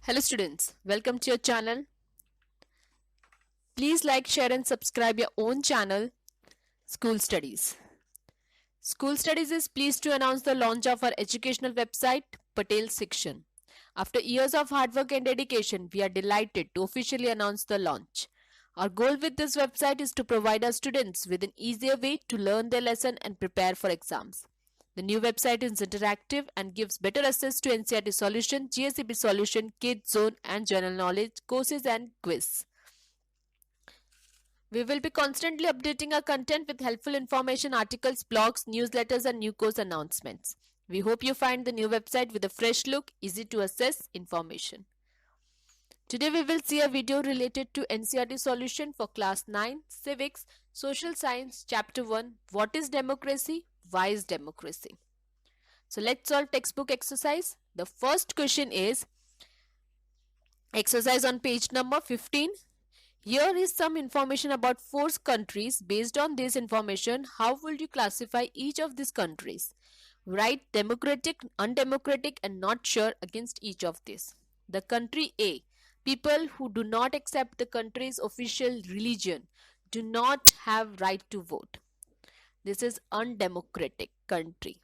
Hello students, welcome to your channel. Please like, share and subscribe your own channel, School Studies. School Studies is pleased to announce the launch of our educational website, Patel Section. After years of hard work and dedication, we are delighted to officially announce the launch. Our goal with this website is to provide our students with an easier way to learn their lesson and prepare for exams. The new website is interactive and gives better access to NCERT solution, GSEB solution, Kids Zone and general knowledge courses and quiz. We will be constantly updating our content with helpful information, articles, blogs, newsletters and new course announcements. We hope you find the new website with a fresh look, easy to access information. Today we will see a video related to NCERT solution for class 9, Civics, Social Science, Chapter 1, What is Democracy? Why is democracy? So let's solve textbook exercise. The first question is exercise on page number 15. Here is some information about 4 countries. Based on this information, how would you classify each of these countries? Write democratic, undemocratic and not sure against each of these. The country A. People who do not accept the country's official religion do not have right to vote. This is undemocratic country.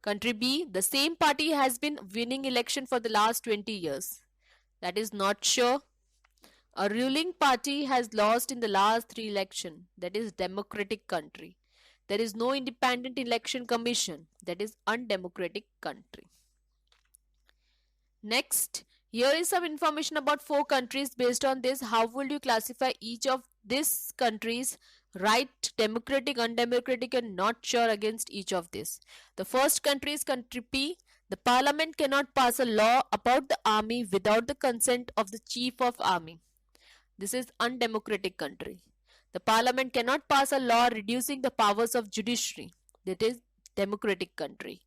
Country B, the same party has been winning election for the last 20 years. That is not sure. A ruling party has lost in the last 3 elections. That is democratic country. There is no independent election commission. That is undemocratic country. Next, here is some information about 4 countries. Based on this, how will you classify each of these countries? Right, democratic, undemocratic and not sure against each of this. The first country is country P. The parliament cannot pass a law about the army without the consent of the chief of army. This is undemocratic country. The parliament cannot pass a law reducing the powers of judiciary. That is democratic country.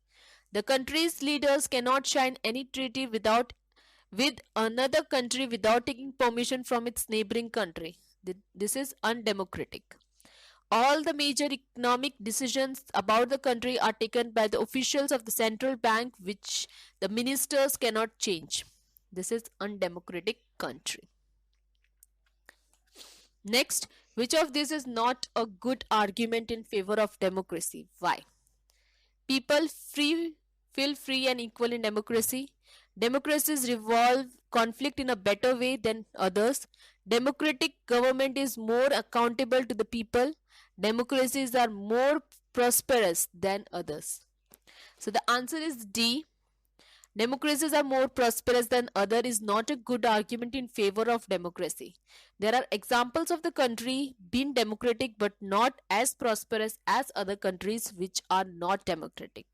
The country's leaders cannot sign any treaty with another country without taking permission from its neighboring country. This is undemocratic. All the major economic decisions about the country are taken by the officials of the central bank, which the ministers cannot change. This is undemocratic country. Next, which of these is not a good argument in favor of democracy? Why? People feel free and equal in democracy. Democracies resolve conflict in a better way than others. Democratic government is more accountable to the people. Democracies are more prosperous than others. So the answer is D. Democracies are more prosperous than other is not a good argument in favor of democracy. There are examples of the country being democratic but not as prosperous as other countries which are not democratic.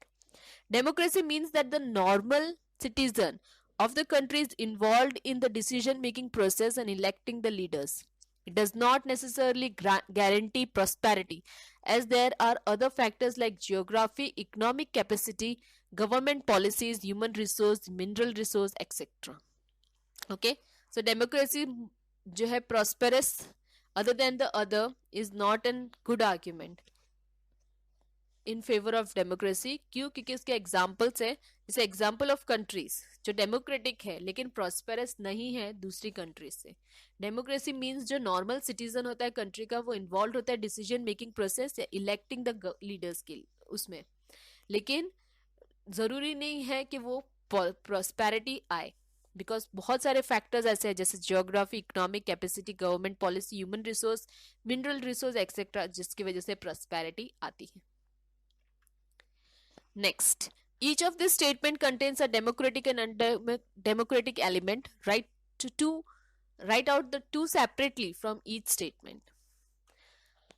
Democracy means that the normal citizen of the country is involved in the decision-making process and electing the leaders. It does not necessarily guarantee prosperity, as there are other factors like geography, economic capacity, government policies, human resource, mineral resource, etc. Okay, so democracy जो है prosperous other than the other is not a good argument in favor of democracy. क्यों? क्योंकि इसके examples है. जैसे example of countries जो democratic है लेकिन प्रॉस्पेरस नहीं है दूसरी कंट्रीज से. डेमोक्रेसी मीन्स जो नॉर्मल सिटीजन होता है कंट्री का वो इन्वॉल्व होता है डिसीजन मेकिंग प्रोसेस या इलेक्टिंग द लीडर्स के उसमें, लेकिन ज़रूरी नहीं है कि वो प्रॉस्पेरिटी आए, बिकॉज बहुत सारे फैक्टर्स ऐसे हैं जैसे geography, economic capacity, government policy, human resource, mineral resource etcetera, जिसकी वजह से प्रॉस्पेरिटी आती है. Next, each of this statement contains a democratic and undemocratic element. Write out the two separately from each statement.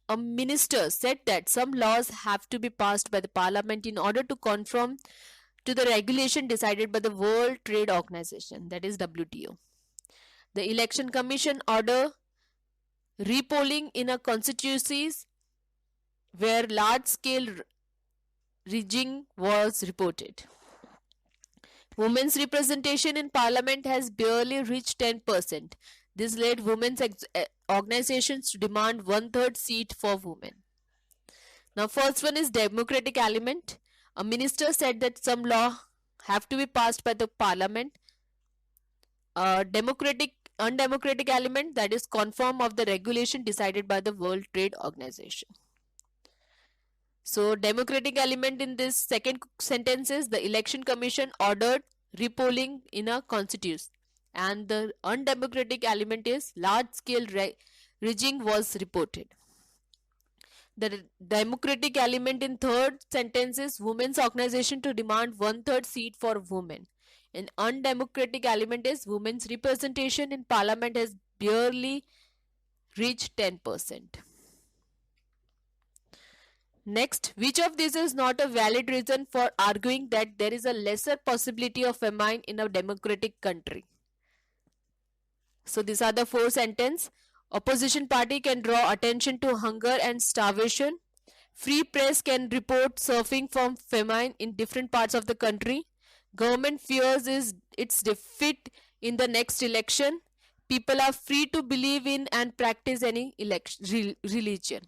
A minister said that some laws have to be passed by the parliament in order to conform to the regulation decided by the World Trade Organization, that is WTO. The Election Commission order repolling in a constituencies where large-scale rigging was reported. Women's representation in parliament has barely reached 10%. This led women's organizations to demand 1/3 seat for women. Now first one is democratic element. A minister said that some law have to be passed by the parliament undemocratic element, that is conform of the regulation decided by the World Trade Organization. So democratic element in this second sentence is the election commission ordered repolling in a constitution, and the undemocratic element is large scale rigging was reported. The democratic element in third sentence is women's organization to demand one-third seat for women. An undemocratic element is women's representation in parliament has barely reached 10%. Next, which of these is not a valid reason for arguing that there is a lesser possibility of famine in a democratic country? So these are the four sentences. Opposition party can draw attention to hunger and starvation. Free press can report suffering from famine in different parts of the country. Government fears its defeat in the next election. People are free to believe in and practice any religion.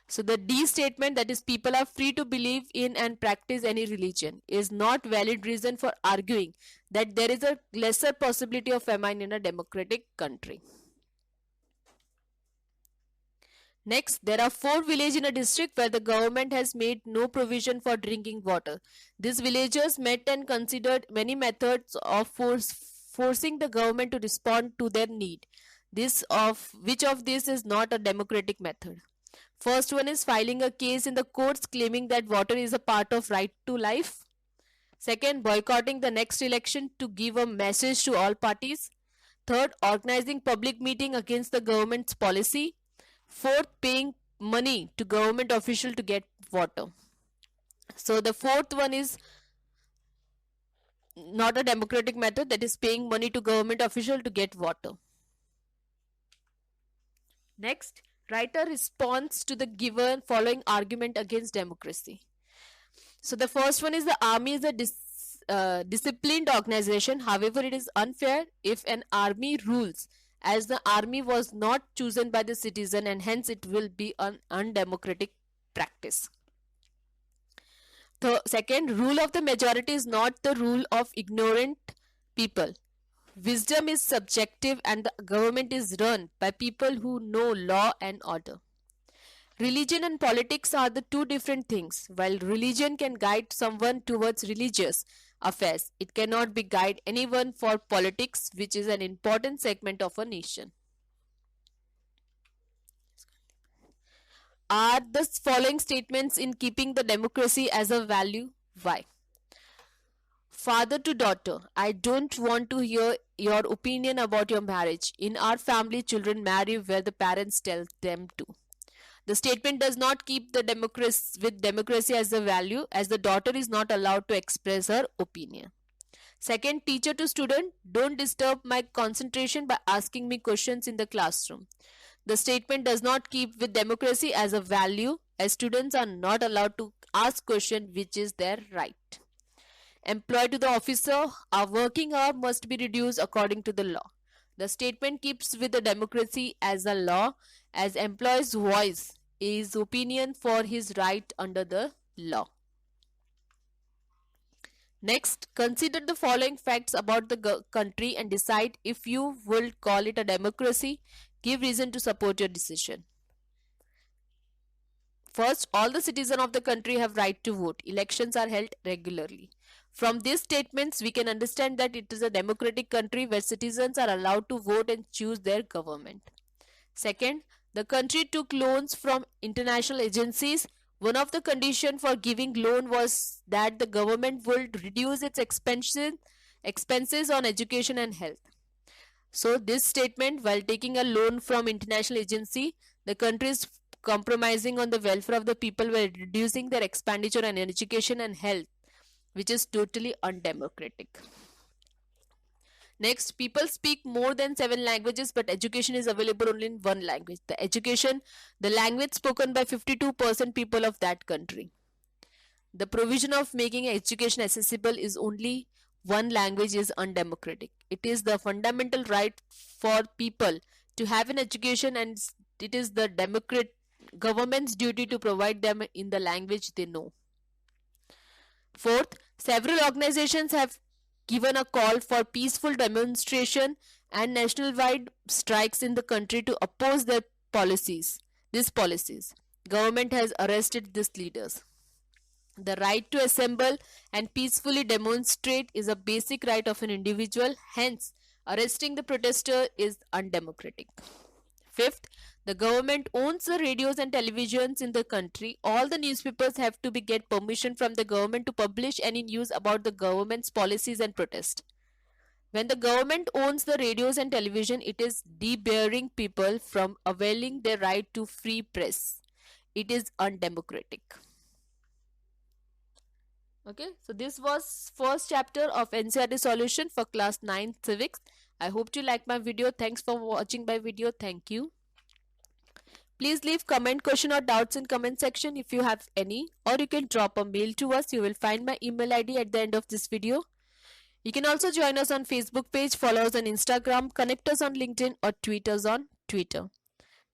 So the D statement, that is people are free to believe in and practice any religion, is not valid reason for arguing that there is a lesser possibility of famine in a democratic country. Next, there are 4 villages in a district where the government has made no provision for drinking water. These villagers met and considered many methods of forcing the government to respond to their need. Which of these is not a democratic method? First one is filing a case in the courts claiming that water is a part of right to life. Second, boycotting the next election to give a message to all parties. Third, organizing public meeting against the government's policy. Fourth, paying money to government official to get water. So the fourth one is not a democratic method, that is paying money to government official to get water. Next, write a response to the given following argument against democracy. So the first one is the army is a disciplined organization. However, it is unfair if an army rules, as the army was not chosen by the citizen and hence it will be an undemocratic practice. The second, rule of the majority is not the rule of ignorant people. Wisdom is subjective and the government is run by people who know law and order. Religion and politics are the two different things. While religion can guide someone towards religious affairs, it cannot be guide anyone for politics, which is an important segment of a nation. Are the following statements in keeping the democracy as a value? Why? Father to daughter, I don't want to hear your opinion about your marriage. In our family, children marry where the parents tell them to. The statement does not keep the democracy as a value, as the daughter is not allowed to express her opinion. Second, teacher to student, don't disturb my concentration by asking me questions in the classroom. The statement does not keep with democracy as a value, as students are not allowed to ask questions, which is their right. Employee to the officer, our working hour must be reduced according to the law. The statement keeps with the democracy as a law, as employee's voice is opinion for his right under the law. Next, consider the following facts about the country and decide if you will call it a democracy. Give reason to support your decision. First, all the citizens of the country have right to vote. Elections are held regularly. From these statements, we can understand that it is a democratic country where citizens are allowed to vote and choose their government. Second, the country took loans from international agencies. One of the conditions for giving loan was that the government would reduce its expenses on education and health. So this statement, while taking a loan from international agency, the country is compromising on the welfare of the people while reducing their expenditure on education and health, which is totally undemocratic. Next, people speak more than 7 languages, but education is available only in one language. The language spoken by 52% people of that country. The provision of making education accessible is only one language is undemocratic. It is the fundamental right for people to have an education, and it is the government's duty to provide them in the language they know. Fourth, several organizations have given a call for peaceful demonstration and nationwide strikes in the country to oppose their policies. These policies. Government has arrested these leaders. The right to assemble and peacefully demonstrate is a basic right of an individual, hence, arresting the protester is undemocratic. Fifth, the government owns the radios and televisions in the country. All the newspapers have to be get permission from the government to publish any news about the government's policies and protest. When the government owns the radios and television, it is debarring people from availing their right to free press. It is undemocratic. Okay, so this was first chapter of NCERT solution for class 9 civics. I hope you like my video. Thanks for watching my video. Thank you. Please leave comment, question or doubts in comment section if you have any, or you can drop a mail to us. You will find my email ID at the end of this video. You can also join us on Facebook page, follow us on Instagram, connect us on LinkedIn or tweet us on Twitter.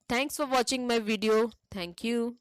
Thanks for watching my video. Thank you.